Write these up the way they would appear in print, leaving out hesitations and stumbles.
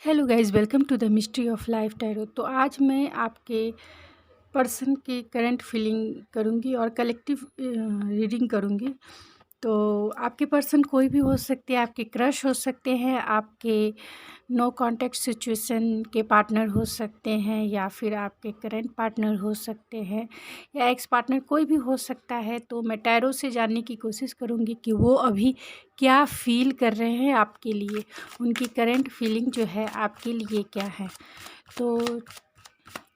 Hello guys, welcome to the mystery of life tarot. तो आज मैं आपके पर्सन की करंट फीलिंग करूंगी और कलेक्टिव रीडिंग करूंगी। तो आपके पर्सन कोई भी हो सकते हैं, आपके क्रश हो सकते हैं, आपके नो कांटेक्ट सिचुएशन के पार्टनर हो सकते हैं, या फिर आपके करंट पार्टनर हो सकते हैं, या एक्स पार्टनर, कोई भी हो सकता है। तो मैं टैरो से जानने की कोशिश करूंगी कि वो अभी क्या फील कर रहे हैं आपके लिए, उनकी करंट फीलिंग जो है आपके लिए क्या है। तो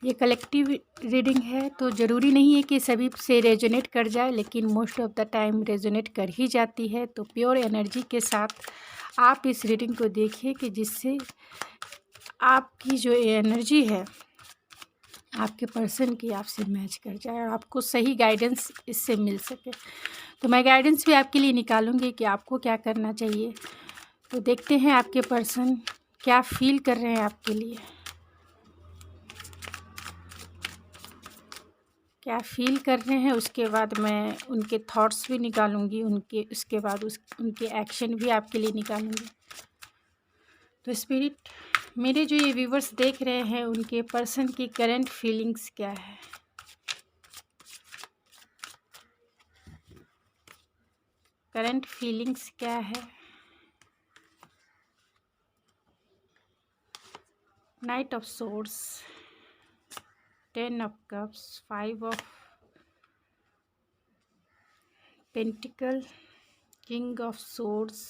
ये कलेक्टिव रीडिंग है, तो ज़रूरी नहीं है कि सभी से रेजोनेट कर जाए, लेकिन most of the time resonate कर ही जाती है। तो प्योर एनर्जी के साथ आप इस रीडिंग को देखिए कि जिससे आपकी जो एनर्जी है आपके पर्सन की आपसे मैच कर जाए और आपको सही गाइडेंस इससे मिल सके। तो मैं गाइडेंस भी आपके लिए निकालूंगी कि आपको क्या करना चाहिए। तो देखते हैं आपके पर्सन क्या फील कर रहे हैं आपके लिए, क्या फील कर रहे हैं। उसके बाद मैं उनके थॉट्स भी निकालूंगी, उसके बाद उनके एक्शन भी आपके लिए निकालूंगी। तो स्पिरिट, मेरे जो ये व्यूवर्स देख रहे हैं, उनके पर्सन की करंट फीलिंग्स क्या है। करंट फीलिंग्स क्या है। Night of swords, 10 of cups, 5 of pentacle, king of swords,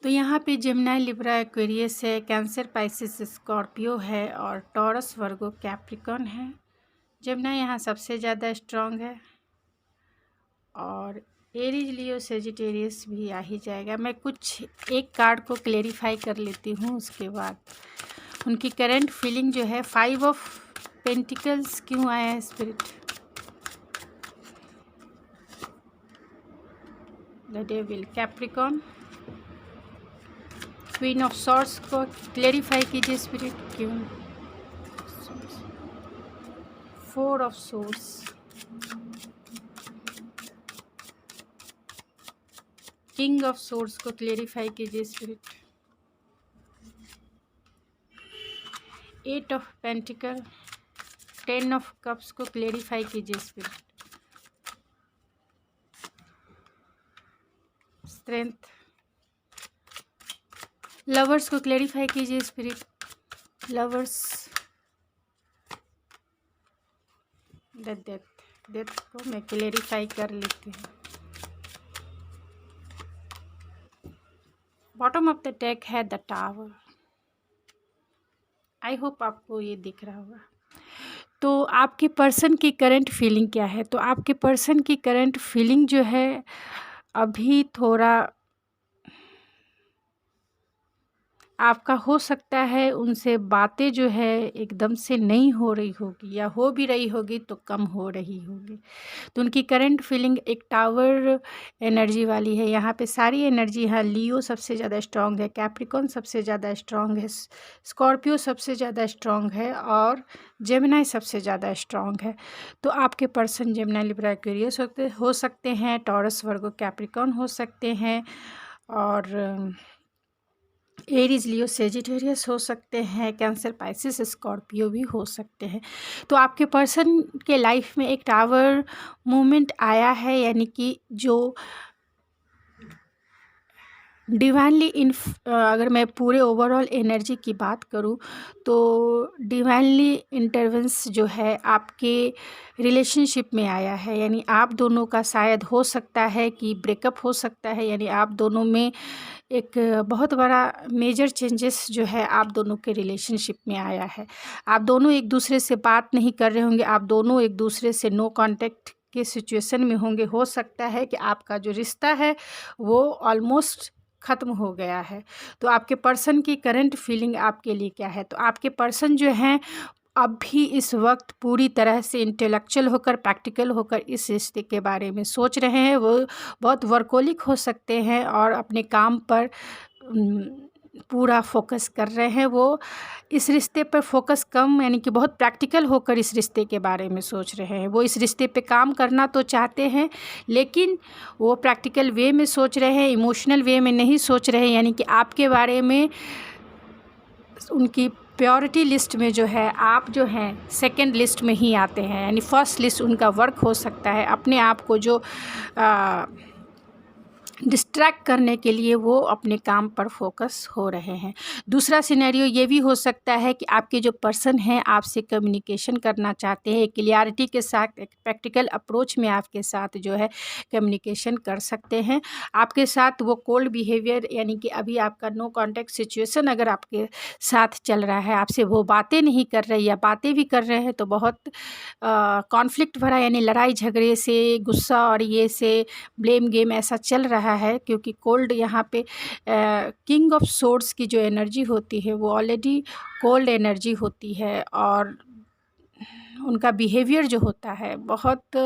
तो यहाँ पे जेमिनी, लिब्रा, एक्वेरियस है, कैंसर, पाइसिस, स्कॉर्पियो है और टॉरस, वर्गो, कैप्रिकॉन है। जेमिनी यहाँ सबसे ज़्यादा स्ट्रॉन्ग है और एरीज, लियो, सेजिटेरियस भी आ ही जाएगा। मैं कुछ एक कार्ड को क्लेरिफाई कर लेती हूँ, उसके बाद उनकी करंट फीलिंग जो है। 5 ऑफ पेंटिकल्स क्यों आया है spirit? The devil, Capricorn, queen of swords को क्लेरिफाई कीजिए स्पिरिट, क्यों? 4 of swords, king of swords को क्लेरिफाई कीजिए spirit. 8 of pentacle, 10 of cups को क्लेरिफाई कीजिए स्पिरिट। स्ट्रेंथ, लवर्स को क्लेरिफाई कीजिए स्पिरिट। लवर्स, डेथ को मैं क्लेरिफाई कर लेती हूँ। बॉटम ऑफ द डेक है द टावर। आई होप आपको ये दिख रहा होगा। तो आपके पर्सन की करंट फीलिंग क्या है? तो आपके पर्सन की करंट फीलिंग जो है, अभी थोड़ा आपका हो सकता है उनसे बातें जो है एकदम से नहीं हो रही होगी, या हो भी रही होगी तो कम हो रही होगी। तो उनकी करंट फीलिंग एक टावर एनर्जी वाली है। यहाँ पे सारी एनर्जी है। लियो सबसे ज़्यादा स्ट्रांग है, कैप्रिकॉन सबसे ज़्यादा स्ट्रांग है, स्कॉर्पियो सबसे ज़्यादा स्ट्रांग है और जेमिनी सबसे ज़्यादा स्ट्रांग है। तो आपके पर्सन जेमिनी, लिब्रा, एक्वेरियस हो सकते हैं, टॉरस, वर्गो, कैप्रिकॉन हो सकते हैं और एरीज, लियो, सेजिटेरियस हो सकते हैं, कैंसर, पाइसिस, स्कॉर्पियो भी हो सकते हैं। तो आपके पर्सन के लाइफ में एक टावर मूवमेंट आया है, यानी कि जो डिवाइनली अगर मैं पूरे ओवरऑल एनर्जी की बात करूं तो डिवाइनली इंटरवेंस जो है आपके रिलेशनशिप में आया है। यानी आप दोनों का शायद हो सकता है कि ब्रेकअप हो सकता है, यानी आप दोनों में एक बहुत बड़ा मेजर चेंजेस जो है आप दोनों के रिलेशनशिप में आया है। आप दोनों एक दूसरे से बात नहीं कर रहे होंगे, आप दोनों एक दूसरे से नो कांटेक्ट के सिचुएशन में होंगे। हो सकता है कि आपका जो रिश्ता है वो ऑलमोस्ट ख़त्म हो गया है। तो आपके पर्सन की करंट फीलिंग आपके लिए क्या है? तो आपके पर्सन जो हैं अभी इस वक्त पूरी तरह से इंटेलेक्चुअल होकर, प्रैक्टिकल होकर इस रिश्ते के बारे में सोच रहे हैं। वो बहुत वर्कोलिक हो सकते हैं और अपने काम पर पूरा फोकस कर रहे हैं। वो इस रिश्ते पर फोकस कम, यानी कि बहुत प्रैक्टिकल होकर इस रिश्ते के बारे में सोच रहे हैं। वो इस रिश्ते पे काम करना तो चाहते हैं, लेकिन वो प्रैक्टिकल वे में सोच रहे हैं, इमोशनल वे में नहीं सोच रहे हैं। यानी कि आपके बारे में उनकी प्रायोरिटी लिस्ट में जो है, आप जो हैं सेकंड लिस्ट में ही आते हैं। यानी फर्स्ट लिस्ट उनका वर्क हो सकता है। अपने आप को जो डिस्ट्रैक्ट करने के लिए वो अपने काम पर फोकस हो रहे हैं। दूसरा सिनेरियो ये भी हो सकता है कि आपके जो पर्सन हैं आपसे कम्युनिकेशन करना चाहते हैं, क्लियरिटी के साथ, एक प्रैक्टिकल अप्रोच में आपके साथ जो है कम्युनिकेशन कर सकते हैं। आपके साथ वो कोल्ड बिहेवियर, यानी कि अभी आपका नो कॉन्टैक्ट सिचुएशन अगर आपके साथ चल रहा है, आपसे वो बातें नहीं कर रहे या बातें भी कर रहे हैं तो बहुत कॉन्फ्लिक्ट भरा, यानी लड़ाई झगड़े से, गुस्सा और ये से ब्लेम गेम ऐसा चल रहा है। क्योंकि कोल्ड यहाँ पे किंग ऑफ सोर्ड्स की जो एनर्जी होती है वो ऑलरेडी कोल्ड एनर्जी होती है, और उनका बिहेवियर जो होता है बहुत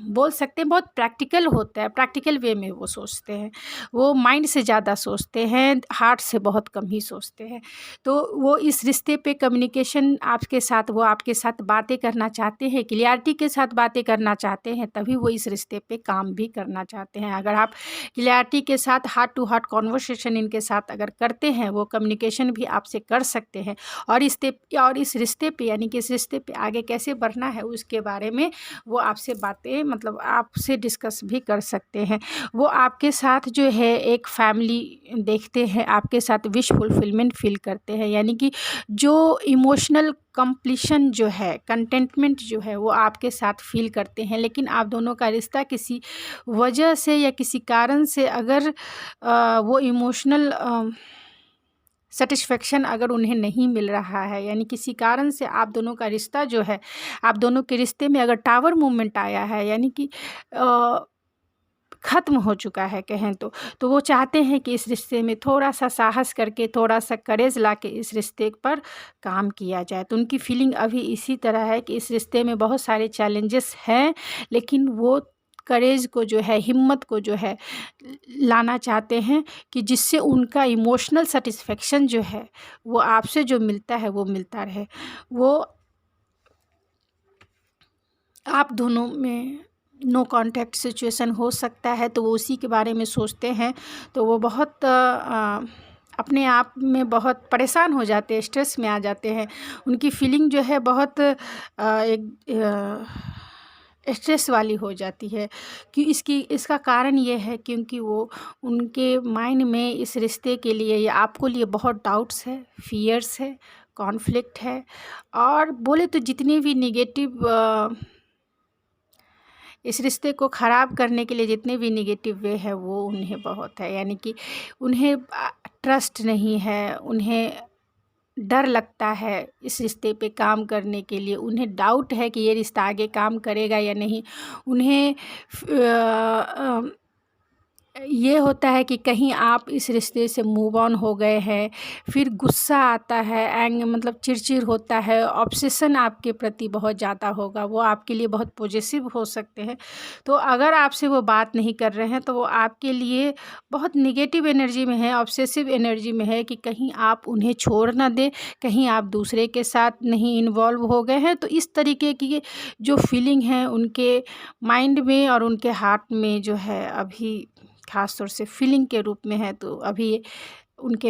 बोल सकते हैं बहुत प्रैक्टिकल होता है। प्रैक्टिकल वे में वो सोचते हैं, वो माइंड से ज़्यादा सोचते हैं, हार्ट से बहुत कम ही सोचते हैं। तो वो इस रिश्ते पे कम्युनिकेशन आपके साथ, वो आपके साथ बातें करना चाहते हैं, क्लियरिटी के साथ बातें करना चाहते हैं, तभी वो इस रिश्ते पे काम भी करना चाहते हैं। अगर आप क्लियरिटी के साथ हार्ट टू हार्ट कॉन्वर्सेशन इनके साथ अगर करते हैं, वो कम्युनिकेशन भी आपसे कर सकते हैं, और इस रिश्ते पे, यानी कि इस रिश्ते पे आगे कैसे बढ़ना है उसके बारे में वो आपसे बातें, मतलब आपसे डिस्कस भी कर सकते हैं। वो आपके साथ जो है एक फैमिली देखते हैं, आपके साथ विश फुलफिलमेंट फील करते हैं। यानी कि जो इमोशनल कंप्लीशन जो है, कंटेंटमेंट जो है, वो आपके साथ फील करते हैं। लेकिन आप दोनों का रिश्ता किसी वजह से या किसी कारण से अगर वो इमोशनल सेटिस्फेक्शन अगर उन्हें नहीं मिल रहा है, यानी किसी कारण से आप दोनों का रिश्ता जो है, आप दोनों के रिश्ते में अगर टावर मूवमेंट आया है, यानी कि ख़त्म हो चुका है कहें तो वो चाहते हैं कि इस रिश्ते में थोड़ा-सा साहस करके, थोड़ा-सा करेज लाके इस रिश्ते पर काम किया जाए। तो उनकी फीलिंग अभी इसी तरह है कि इस रिश्ते में बहुत सारे चैलेंजेस हैं, लेकिन वो करेज को जो है, हिम्मत को जो है लाना चाहते हैं कि जिससे उनका इमोशनल सैटिस्फैक्शन जो है वो आपसे जो मिलता है वो मिलता रहे। वो आप दोनों में नो कॉन्टैक्ट सिचुएशन हो सकता है, तो वो उसी के बारे में सोचते हैं। तो वो बहुत अपने आप में बहुत परेशान हो जाते हैं, स्ट्रेस में आ जाते हैं। उनकी फीलिंग जो है बहुत एक स्ट्रेस वाली हो जाती है। कि इसका कारण ये है क्योंकि वो उनके माइंड में इस रिश्ते के लिए या आपको लिए बहुत डाउट्स है, फियर्स है, कॉन्फ्लिक्ट है, और बोले तो जितने भी निगेटिव इस रिश्ते को ख़राब करने के लिए जितने भी निगेटिव वे है वो उन्हें बहुत है। यानी कि उन्हें ट्रस्ट नहीं है, उन्हें डर लगता है इस रिश्ते पे काम करने के लिए, उन्हें डाउट है कि ये रिश्ता आगे काम करेगा या नहीं। उन्हें ये होता है कि कहीं आप इस रिश्ते से मूव ऑन हो गए हैं, फिर गुस्सा आता है, मतलब चिड़चिड़ होता है, ऑब्सेशन आपके प्रति बहुत ज़्यादा होगा, वो आपके लिए बहुत पॉजेसिव हो सकते हैं। तो अगर आपसे वो बात नहीं कर रहे हैं तो वो आपके लिए बहुत नेगेटिव एनर्जी में है, ऑब्सेसिव एनर्जी में है कि कहीं आप उन्हें छोड़ ना दें, कहीं आप दूसरे के साथ नहीं इन्वॉल्व हो गए हैं। तो इस तरीके की जो फीलिंग है उनके माइंड में और उनके हार्ट में जो है अभी ख़ास तौर से फीलिंग के रूप में है, तो अभी उनके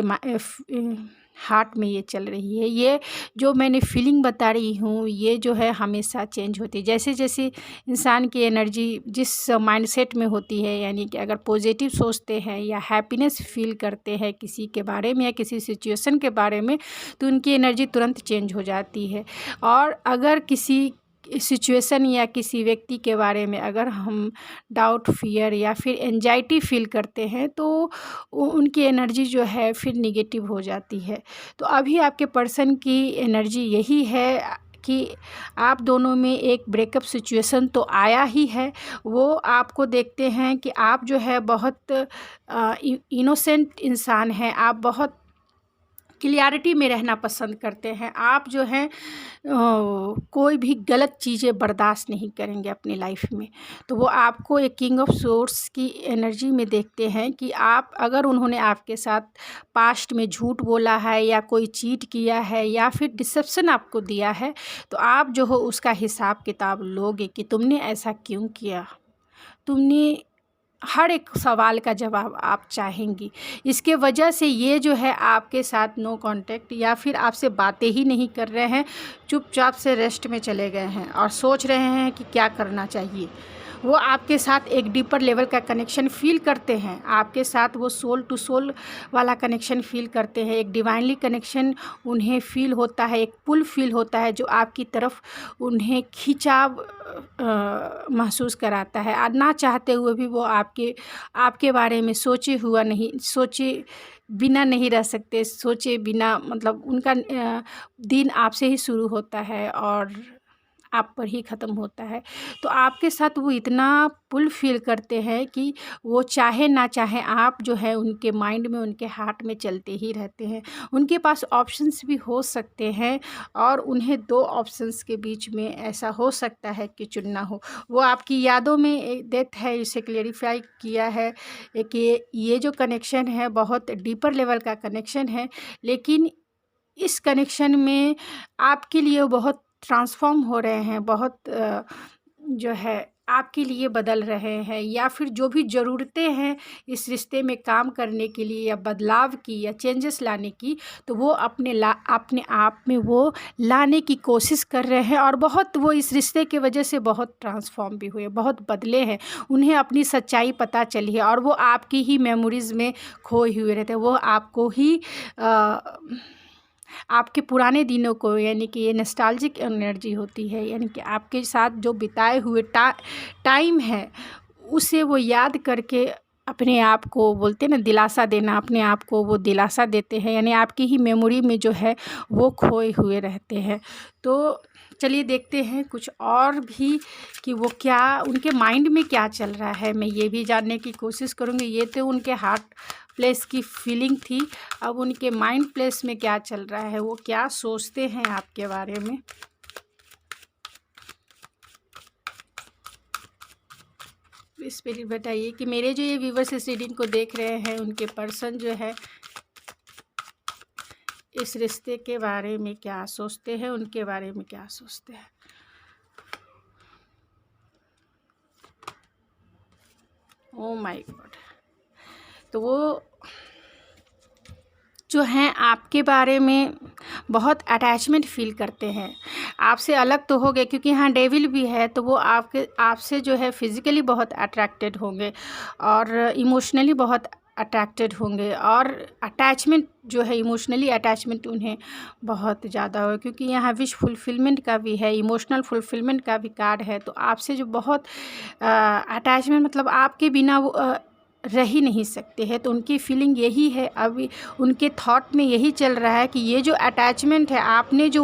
हार्ट में ये चल रही है। ये जो मैंने फीलिंग बता रही हूँ ये जो है हमेशा चेंज होती है जैसे जैसे इंसान की एनर्जी जिस माइंडसेट में होती है। यानी कि अगर पॉजिटिव सोचते हैं या हैप्पीनेस फील करते हैं किसी के बारे में या किसी सिचुएशन के बारे में, तो उनकी एनर्जी तुरंत चेंज हो जाती है। और अगर किसी सिचुएशन या किसी व्यक्ति के बारे में अगर हम डाउट, फियर या फिर एंजाइटी फील करते हैं तो उनकी एनर्जी जो है फिर नेगेटिव हो जाती है। तो अभी आपके पर्सन की एनर्जी यही है कि आप दोनों में एक ब्रेकअप सिचुएशन तो आया ही है। वो आपको देखते हैं कि आप जो है बहुत इनोसेंट इंसान हैं, आप बहुत क्लियरिटी में रहना पसंद करते हैं। आप जो हैं कोई भी गलत चीज़ें बर्दाश्त नहीं करेंगे अपनी लाइफ में। तो वो आपको एक किंग ऑफ सोर्स की एनर्जी में देखते हैं कि आप अगर उन्होंने आपके साथ पास्ट में झूठ बोला है या कोई चीट किया है या फिर डिसेप्शन आपको दिया है, तो आप जो हो उसका हिसाब किताब लोगे कि तुमने ऐसा क्यों किया। तुमने हर एक सवाल का जवाब आप चाहेंगी। इसके वजह से ये जो है आपके साथ नो कांटेक्ट या फिर आपसे बातें ही नहीं कर रहे हैं, चुपचाप से रेस्ट में चले गए हैं और सोच रहे हैं कि क्या करना चाहिए। वो आपके साथ एक डीपर लेवल का कनेक्शन फ़ील करते हैं, आपके साथ वो सोल टू सोल वाला कनेक्शन फ़ील करते हैं, एक डिवाइनली कनेक्शन उन्हें फ़ील होता है, एक पुल फ़ील होता है जो आपकी तरफ उन्हें खिंचाव महसूस कराता है। ना चाहते हुए भी वो आपके बारे में सोचे बिना नहीं रह सकते, सोचे बिना मतलब उनका दिन आपसे ही शुरू होता है और आप पर ही ख़त्म होता है। तो आपके साथ वो इतना पुल फ़ील करते हैं कि वो चाहे ना चाहे आप जो है उनके माइंड में, उनके हार्ट में चलते ही रहते हैं। उनके पास ऑप्शंस भी हो सकते हैं और उन्हें 2 ऑप्शंस के बीच में ऐसा हो सकता है कि चुनना हो। वो आपकी यादों में एक डेथ है, इसे क्लेरिफ़ाई किया है कि ये जो कनेक्शन है बहुत डीपर लेवल का कनेक्शन है, लेकिन इस कनेक्शन में आपके लिए बहुत ट्रांसफ़ॉर्म हो रहे हैं, बहुत जो है आपके लिए बदल रहे हैं या फिर जो भी ज़रूरतें हैं इस रिश्ते में काम करने के लिए या बदलाव की या चेंजेस लाने की, तो वो अपने आप में वो लाने की कोशिश कर रहे हैं और बहुत वो इस रिश्ते की वजह से बहुत ट्रांसफ़ॉर्म भी हुए, बहुत बदले हैं। उन्हें अपनी सच्चाई पता चली है और वो आपकी ही मेमोरीज़ में खोए हुए रहते हैं। वो आपको ही आपके पुराने दिनों को, यानी कि ये नॉस्टैल्जिक एनर्जी होती है, यानी कि आपके साथ जो बिताए हुए टाइम है उसे वो याद करके अपने आप को बोलते हैं ना दिलासा देना, अपने आप को वो दिलासा देते हैं, यानी आपकी ही मेमोरी में जो है वो खोए हुए रहते हैं। तो चलिए देखते हैं कुछ और भी कि वो क्या उनके माइंड में क्या चल रहा है, मैं ये भी जानने की कोशिश करूँगी। ये तो उनके हार्ट प्लेस की फीलिंग थी, अब उनके माइंड प्लेस में क्या चल रहा है, वो क्या सोचते हैं आपके बारे में। स्पिरिट बताइए कि मेरे जो ये व्यूवर्स इस रीडिंग को देख रहे हैं उनके पर्सन जो है इस रिश्ते के बारे में क्या सोचते हैं, उनके बारे में क्या सोचते हैं। Oh my God. तो वो जो हैं आपके बारे में बहुत अटैचमेंट फ़ील करते हैं। आपसे अलग तो हो गए क्योंकि यहाँ डेविल भी है, तो वो आपसे जो है फिज़िकली बहुत अट्रैक्टेड होंगे और इमोशनली बहुत अट्रैक्टेड होंगे और अटैचमेंट जो है इमोशनली अटैचमेंट उन्हें बहुत ज़्यादा हो, क्योंकि यहाँ विश फुलफ़िलमेंट का भी है, इमोशनल फुलफ़िलमेंट का भी कार्ड है। तो आपसे जो बहुत अटैचमेंट मतलब आपके बिना वो रह ही नहीं सकते हैं। तो उनकी फीलिंग यही है, अभी उनके थॉट में यही चल रहा है कि ये जो अटैचमेंट है आपने जो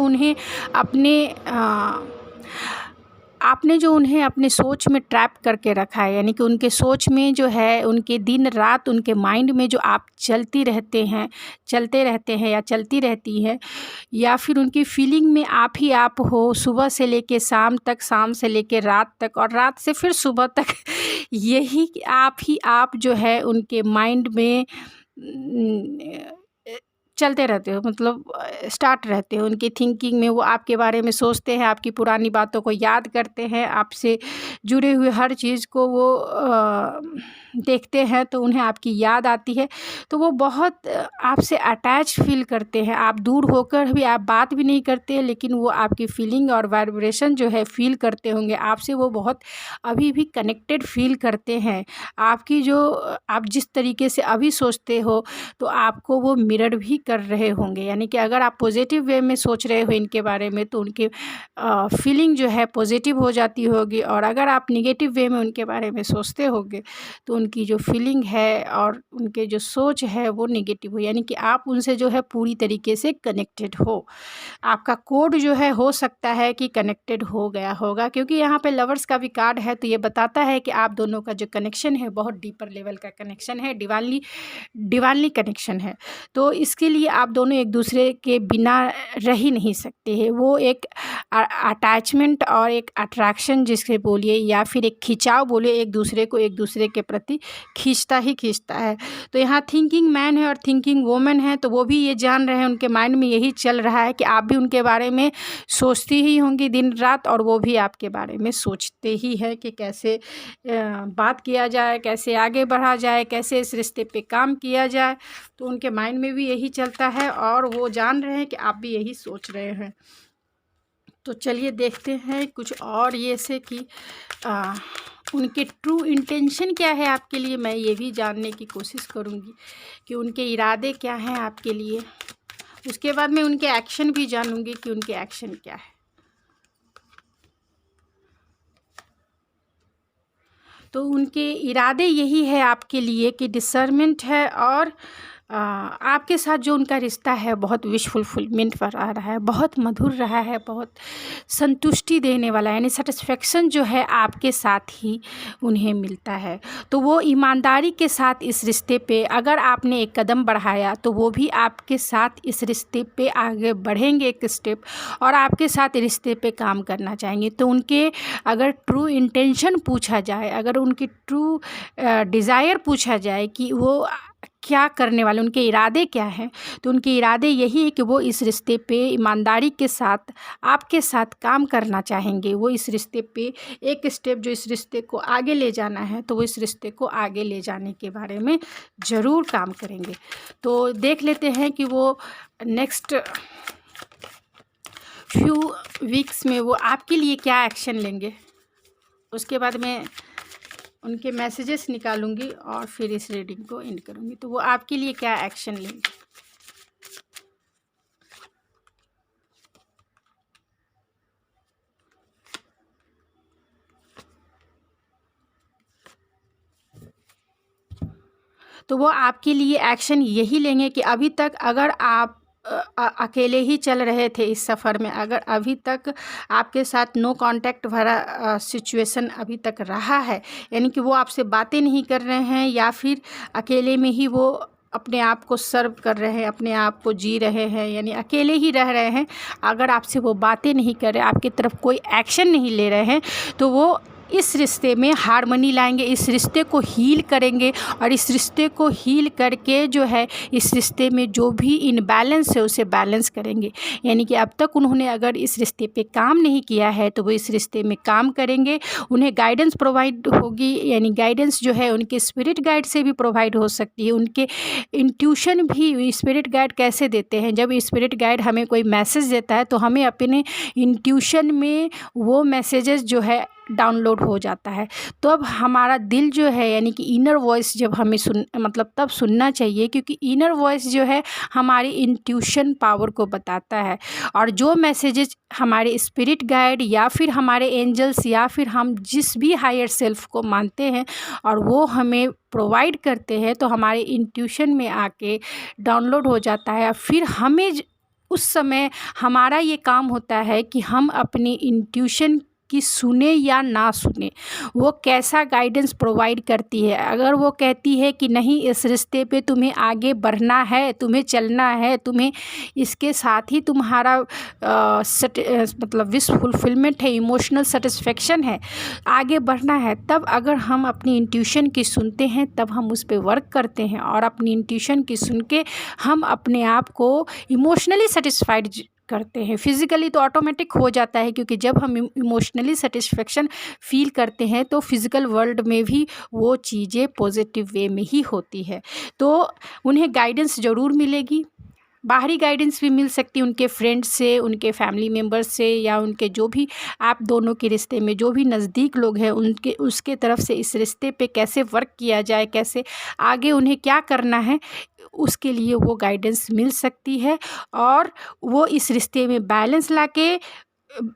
उन्हें अपने सोच में ट्रैप करके रखा है, यानी कि उनके सोच में जो है उनके दिन रात उनके माइंड में जो आप चलते रहते हैं या चलती रहती है, या फिर उनकी फीलिंग में आप ही आप हो सुबह से लेके शाम तक, शाम से लेके रात तक और रात से फिर सुबह तक यही आप ही आप जो है उनके माइंड में चलते रहते हो, मतलब स्टार्ट रहते हो उनकी थिंकिंग में। वो आपके बारे में सोचते हैं, आपकी पुरानी बातों को याद करते हैं, आपसे जुड़े हुए हर चीज़ को वो देखते हैं तो उन्हें आपकी याद आती है। तो वो बहुत आपसे अटैच फील करते हैं। आप दूर होकर भी आप बात भी नहीं करते, लेकिन वो आपकी फीलिंग और वाइब्रेशन जो है फील करते होंगे आपसे। वो बहुत अभी भी कनेक्टेड फील करते हैं। आपकी जो आप जिस तरीके से अभी सोचते हो तो आपको वो मिरर भी कर रहे होंगे, यानी कि अगर आप पॉजिटिव वे में सोच रहे हो इनके बारे में तो उनकी फीलिंग जो है पॉजिटिव हो जाती होगी, और अगर आप निगेटिव वे में उनके बारे में सोचते होगे तो उनकी जो फीलिंग है और उनके जो सोच है वो निगेटिव हो, यानी कि आप उनसे जो है पूरी तरीके से कनेक्टेड हो। आपका कोड जो है हो सकता है कि कनेक्टेड हो गया होगा, क्योंकि यहाँ पे लवर्स का भी कार्ड है, तो ये बताता है कि आप दोनों का जो कनेक्शन है बहुत डीपर लेवल का कनेक्शन है, डिवाइनली कनेक्शन है। तो इसके लिए आप दोनों एक दूसरे के बिना रह ही नहीं सकते हैं। वो एक अटैचमेंट और एक अट्रैक्शन जिसे बोलिए या फिर एक खिंचाव बोलिए, एक दूसरे को एक दूसरे के प्रति खींचता ही खींचता है। तो यहाँ थिंकिंग मैन है और थिंकिंग वोमन है, तो वो भी ये जान रहे हैं, उनके माइंड में यही चल रहा है कि आप भी उनके बारे में सोचती ही होंगी दिन रात, और वो भी आपके बारे में सोचते ही है कि कैसे बात किया जाए, कैसे आगे बढ़ा जाए, कैसे इस रिश्ते पे काम किया जाए। तो उनके माइंड में भी यही चलता है और वो जान रहे हैं कि आप भी यही सोच रहे हैं। तो चलिए देखते हैं कुछ और ये से कि उनके ट्रू इंटेंशन क्या है आपके लिए। मैं ये भी जानने की कोशिश करूँगी कि उनके इरादे क्या हैं आपके लिए। उसके बाद मैं उनके एक्शन भी जानूँगी कि उनके एक्शन क्या है। तो उनके इरादे यही है आपके लिए कि डिसर्नमेंट है और आपके साथ जो उनका रिश्ता है बहुत विश फुलफिलमेंट पर आ रहा है, बहुत मधुर रहा है, बहुत संतुष्टि देने वाला है, यानी सेटिस्फेक्शन जो है आपके साथ ही उन्हें मिलता है। तो वो ईमानदारी के साथ इस रिश्ते पे अगर आपने एक कदम बढ़ाया तो वो भी आपके साथ इस रिश्ते पे आगे बढ़ेंगे एक स्टेप, और आपके साथ रिश्ते पे काम करना चाहेंगे। तो उनके अगर ट्रू इंटेंशन पूछा जाए, अगर उनकी ट्रू डिज़ायर पूछा जाए कि वो क्या करने वाले, उनके इरादे क्या हैं, तो उनके इरादे यही है कि वो इस रिश्ते पे ईमानदारी के साथ आपके साथ काम करना चाहेंगे। वो इस रिश्ते पे एक स्टेप जो इस रिश्ते को आगे ले जाना है, तो वो इस रिश्ते को आगे ले जाने के बारे में ज़रूर काम करेंगे। तो देख लेते हैं कि वो नेक्स्ट फ्यू वीक्स में वो आपके लिए क्या एक्शन लेंगे। उसके बाद मैं उनके मैसेजेस निकालूंगी और फिर इस रीडिंग को एंड करूंगी। तो वो आपके लिए क्या एक्शन लेंगे। तो वो आपके लिए एक्शन यही लेंगे कि अभी तक अगर आप अकेले ही चल रहे थे इस सफ़र में, अगर अभी तक आपके साथ नो कांटेक्ट भरा सिचुएशन अभी तक रहा है, यानी कि वो आपसे बातें नहीं कर रहे हैं या फिर अकेले में ही वो अपने आप को सर्व कर रहे हैं, अपने आप को जी रहे हैं, यानी अकेले ही रह रहे हैं, अगर आपसे वो बातें नहीं कर रहे, आपकी तरफ कोई एक्शन नहीं ले रहे हैं, तो वो इस रिश्ते में हार्मनी लाएंगे, इस रिश्ते को हील करेंगे, और इस रिश्ते को हील करके जो है इस रिश्ते में जो भी इनबैलेंस है उसे बैलेंस करेंगे। यानी कि अब तक उन्होंने अगर इस रिश्ते पे काम नहीं किया है तो वो इस रिश्ते में काम करेंगे। उन्हें गाइडेंस प्रोवाइड होगी, यानी गाइडेंस जो है उनके स्पिरिट गाइड से भी प्रोवाइड हो सकती है। उनके इंट्यूशन भी, स्पिरिट गाइड कैसे देते हैं, जब स्पिरिट गाइड हमें कोई मैसेज देता है तो हमें अपने इंट्यूशन में वो मैसेजेस जो है डाउनलोड हो जाता है। तो अब हमारा दिल जो है, यानी कि इनर वॉइस जब हमें तब सुनना चाहिए, क्योंकि इनर वॉइस जो है हमारी इंट्यूशन पावर को बताता है। और जो मैसेजेस हमारे स्पिरिट गाइड या फिर हमारे एंजल्स या फिर हम जिस भी हायर सेल्फ को मानते हैं और वो हमें प्रोवाइड करते हैं, तो हमारे इंट्यूशन में आके डाउनलोड हो जाता है। फिर हमें उस समय हमारा ये काम होता है कि हम अपनी इंट्यूशन कि सुने या ना सुने, वो कैसा गाइडेंस प्रोवाइड करती है। अगर वो कहती है कि नहीं, इस रिश्ते पे तुम्हें आगे बढ़ना है, तुम्हें चलना है, तुम्हें इसके साथ ही तुम्हारा विश फुलफिलमेंट है, इमोशनल सेटिस्फेक्शन है, आगे बढ़ना है, तब अगर हम अपनी इंट्यूशन की सुनते हैं तब हम उस पर वर्क करते हैं, और अपनी इंट्यूशन की सुन के हम अपने आप को इमोशनली सेटिस्फाइड करते हैं। फिज़िकली तो ऑटोमेटिक हो जाता है, क्योंकि जब हम इमोशनली सेटिस्फेक्शन फील करते हैं तो फिज़िकल वर्ल्ड में भी वो चीज़ें पॉजिटिव वे में ही होती है। तो उन्हें गाइडेंस ज़रूर मिलेगी, बाहरी गाइडेंस भी मिल सकती है उनके फ्रेंड्स से, उनके फैमिली मेम्बर्स से, या उनके जो भी आप दोनों के रिश्ते में जो भी नज़दीक लोग हैं उसके तरफ से इस रिश्ते पे कैसे वर्क किया जाए, कैसे आगे उन्हें क्या करना है, उसके लिए वो गाइडेंस मिल सकती है। और वो इस रिश्ते में बैलेंस लाके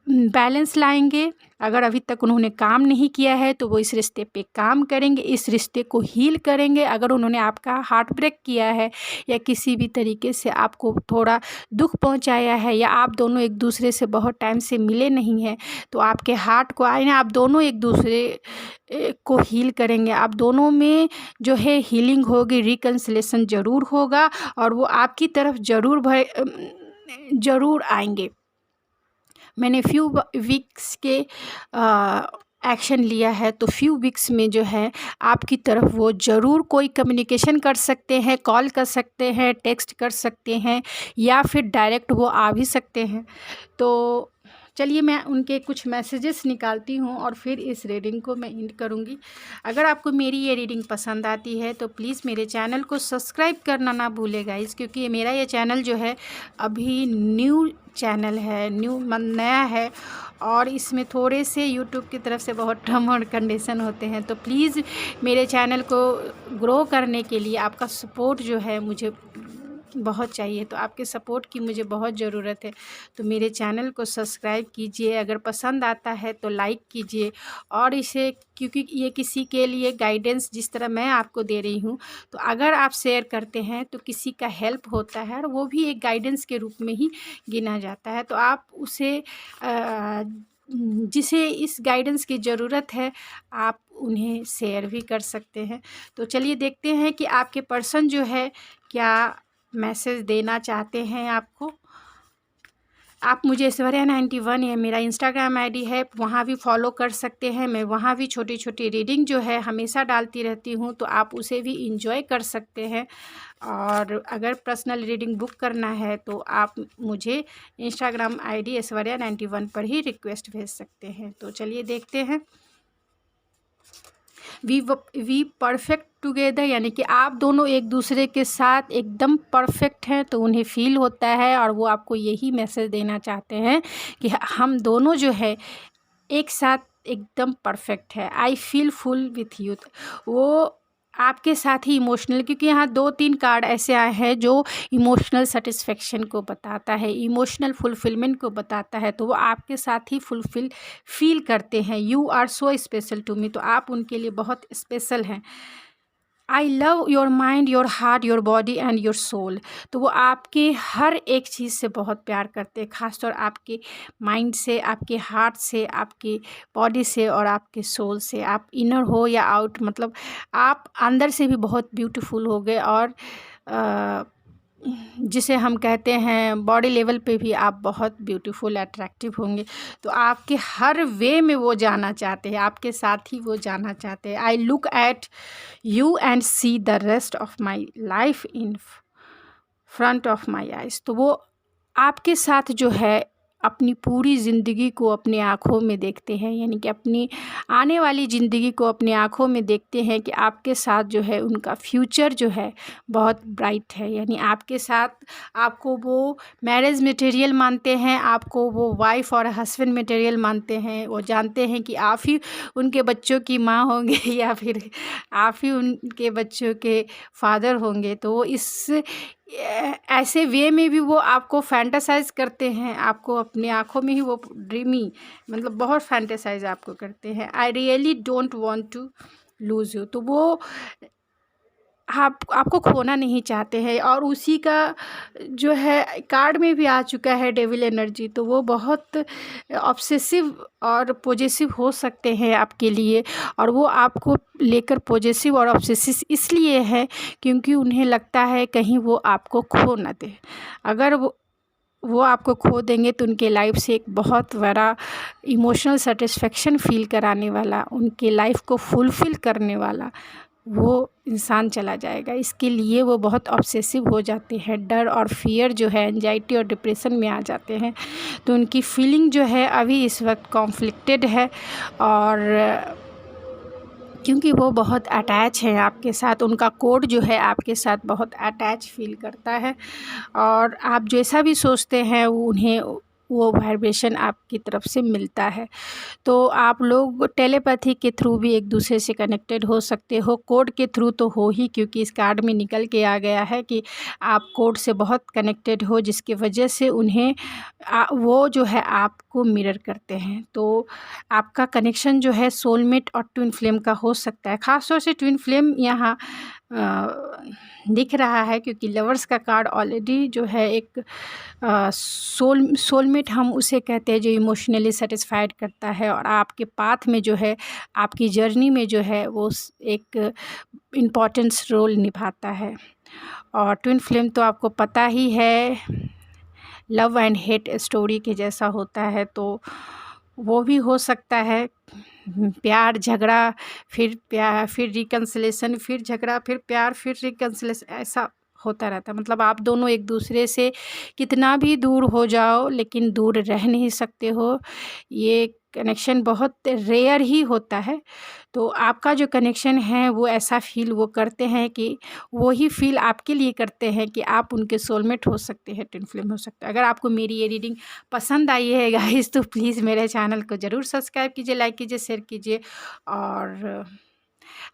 बैलेंस लाएंगे। अगर अभी तक उन्होंने काम नहीं किया है तो वो इस रिश्ते पे काम करेंगे, इस रिश्ते को हील करेंगे। अगर उन्होंने आपका हार्ट ब्रेक किया है या किसी भी तरीके से आपको थोड़ा दुख पहुंचाया है, या आप दोनों एक दूसरे से बहुत टाइम से मिले नहीं हैं, तो आपके हार्ट को आए ना, आप दोनों एक दूसरे को हील करेंगे। आप दोनों में जो है हीलिंग होगी, रिकन्सिलेशन ज़रूर होगा, और वो आपकी तरफ ज़रूर आएंगे। मैंने फ्यू वीक्स के एक्शन लिया है, तो फ्यू वीक्स में जो है आपकी तरफ वो ज़रूर कोई कम्युनिकेशन कर सकते हैं, कॉल कर सकते हैं, टेक्स्ट कर सकते हैं, या फिर डायरेक्ट वो आ भी सकते हैं। तो चलिए मैं उनके कुछ मैसेजेस निकालती हूँ और फिर इस रीडिंग को मैं एंड करूँगी। अगर आपको मेरी ये रीडिंग पसंद आती है तो प्लीज़ मेरे चैनल को सब्सक्राइब करना ना भूलें गाइस, क्योंकि मेरा ये चैनल जो है अभी न्यू चैनल है, नया है, और इसमें थोड़े से यूट्यूब की तरफ से बहुत टर्म और कंडीशन होते हैं। तो प्लीज़ मेरे चैनल को ग्रो करने के लिए आपका सपोर्ट जो है मुझे बहुत चाहिए, तो आपके सपोर्ट की मुझे बहुत ज़रूरत है। तो मेरे चैनल को सब्सक्राइब कीजिए, अगर पसंद आता है तो लाइक कीजिए, और इसे, क्योंकि ये किसी के लिए गाइडेंस जिस तरह मैं आपको दे रही हूँ, तो अगर आप शेयर करते हैं तो किसी का हेल्प होता है, और वो भी एक गाइडेंस के रूप में ही गिना जाता है। तो आप उसे जिसे इस गाइडेंस की ज़रूरत है, आप उन्हें शेयर भी कर सकते हैं। तो चलिए देखते हैं कि आपके पर्सन जो है क्या मैसेज देना चाहते हैं आपको। आप मुझे ऐश्वर्या91 है मेरा इंस्टाग्राम आईडी है, वहाँ भी फॉलो कर सकते हैं। मैं वहाँ भी छोटी छोटी रीडिंग जो है हमेशा डालती रहती हूँ, तो आप उसे भी इंजॉय कर सकते हैं। और अगर पर्सनल रीडिंग बुक करना है तो आप मुझे इंस्टाग्राम आईडी ऐश्वर्या91 पर ही रिक्वेस्ट भेज सकते हैं। तो चलिए देखते हैं। वी परफेक्ट टुगेदर, यानी कि आप दोनों एक दूसरे के साथ एकदम परफेक्ट हैं, तो उन्हें फील होता है, और वो आपको यही मैसेज देना चाहते हैं कि हम दोनों जो है एक साथ एकदम परफेक्ट है। I feel full with you. वो आपके साथ ही इमोशनल, क्योंकि यहाँ 2-3 कार्ड ऐसे आए हैं जो इमोशनल सेटिस्फेक्शन को बताता है, इमोशनल फुलफिलमेंट को बताता है, तो वो आपके साथ ही फील करते हैं। You are so special to me, तो आप उनके लिए बहुत स्पेशल हैं। I love your mind, your heart, your body and your soul, तो वो आपके हर एक चीज़ से बहुत प्यार करते हैं, ख़ासतौर आपके माइंड से, आपके हार्ट से, आपके बॉडी से और आपके सोल से। आप इनर हो या आउट, मतलब आप अंदर से भी बहुत ब्यूटीफुल हो गए, और जिसे हम कहते हैं बॉडी लेवल पे भी आप बहुत ब्यूटीफुल अट्रैक्टिव होंगे। तो आपके हर वे में वो जाना चाहते हैं, आपके साथ ही वो जाना चाहते हैं। I look at you and see the rest of my life in front of my eyes, तो वो आपके साथ जो है अपनी पूरी ज़िंदगी को अपनी आँखों में देखते हैं, यानी कि अपनी आने वाली ज़िंदगी को अपनी आँखों में देखते हैं कि आपके साथ जो है उनका फ्यूचर जो है बहुत ब्राइट है। यानी आपके साथ आपको वो मैरिज मटेरियल मानते हैं, आपको वो वाइफ और हस्बैंड मटेरियल मानते हैं। वो जानते हैं कि आप ही उनके बच्चों की माँ होंगे या फिर आप ही उनके बच्चों के फादर होंगे। तो वो इस ऐसे वे में भी वो आपको फैंटासाइज करते हैं, आपको अपनी आँखों में ही वो ड्रीमी, मतलब बहुत फैंटासाइज आपको करते हैं। I really don't want to lose you, तो वो आपको खोना नहीं चाहते हैं। और उसी का जो है कार्ड में भी आ चुका है डेविल एनर्जी, तो वो बहुत ऑब्सेसिव और पॉजेसिव हो सकते हैं आपके लिए, और वो आपको लेकर पॉजेसिव और ऑब्सेसिव इसलिए है क्योंकि उन्हें लगता है कहीं वो आपको खो ना दे। अगर वो आपको खो देंगे तो उनके लाइफ से एक बहुत बड़ा इमोशनल सेटिस्फेक्शन फील कराने वाला, उनके लाइफ को फुलफ़िल करने वाला वो इंसान चला जाएगा। इसके लिए वो बहुत ऑब्सेसिव हो जाते हैं, डर और फियर जो है, एंजाइटी और डिप्रेशन में आ जाते हैं। तो उनकी फीलिंग जो है अभी इस वक्त कॉन्फ्लिक्टेड है, और क्योंकि वो बहुत अटैच है आपके साथ, उनका कोड जो है आपके साथ बहुत अटैच फील करता है, और आप जैसा भी सोचते हैं वो उन्हें वो वाइब्रेशन आपकी तरफ से मिलता है। तो आप लोग टेलीपैथी के थ्रू भी एक दूसरे से कनेक्टेड हो सकते हो, कोड के थ्रू तो हो ही, क्योंकि इस कार्ड में निकल के आ गया है कि आप कोड से बहुत कनेक्टेड हो, जिसकी वजह से उन्हें वो जो है आपको मिरर करते हैं। तो आपका कनेक्शन जो है सोलमेट और ट्विन फ्लेम का हो सकता है। ख़ास तौर से ट्विन फ्लेम यहाँ दिख रहा है, क्योंकि लवर्स का कार्ड ऑलरेडी जो है एक सोलमेट हम उसे कहते हैं जो इमोशनली सेटिस्फाइड करता है, और आपके पाथ में जो है, आपकी जर्नी में जो है वो एक इम्पॉर्टेंस रोल निभाता है। और ट्विन फ्लेम तो आपको पता ही है, लव एंड हेट स्टोरी के जैसा होता है, तो वो भी हो सकता है। प्यार झगड़ा, फिर रिकन्सिलेशन, फिर झगड़ा, फिर प्यार, फिर रिकन्सिलेशन, ऐसा होता रहता है। मतलब आप दोनों एक दूसरे से कितना भी दूर हो जाओ, लेकिन दूर रह नहीं सकते हो। ये कनेक्शन बहुत रेयर ही होता है। तो आपका जो कनेक्शन है वो ऐसा फ़ील वो करते हैं कि वो ही फ़ील आपके लिए करते हैं कि आप उनके सोलमेट हो सकते हैं, ट्विन फ्लेम हो सकते हैं। अगर आपको मेरी ये रीडिंग पसंद आई है गाइस, तो प्लीज़ मेरे चैनल को ज़रूर सब्सक्राइब कीजिए, लाइक कीजिए, शेयर कीजिए, और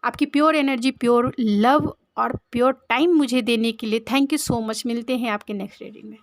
आपकी प्योर एनर्जी, प्योर लव और प्योर टाइम मुझे देने के लिए थैंक यू सो मच। मिलते हैं आपके नेक्स्ट रीडिंग में।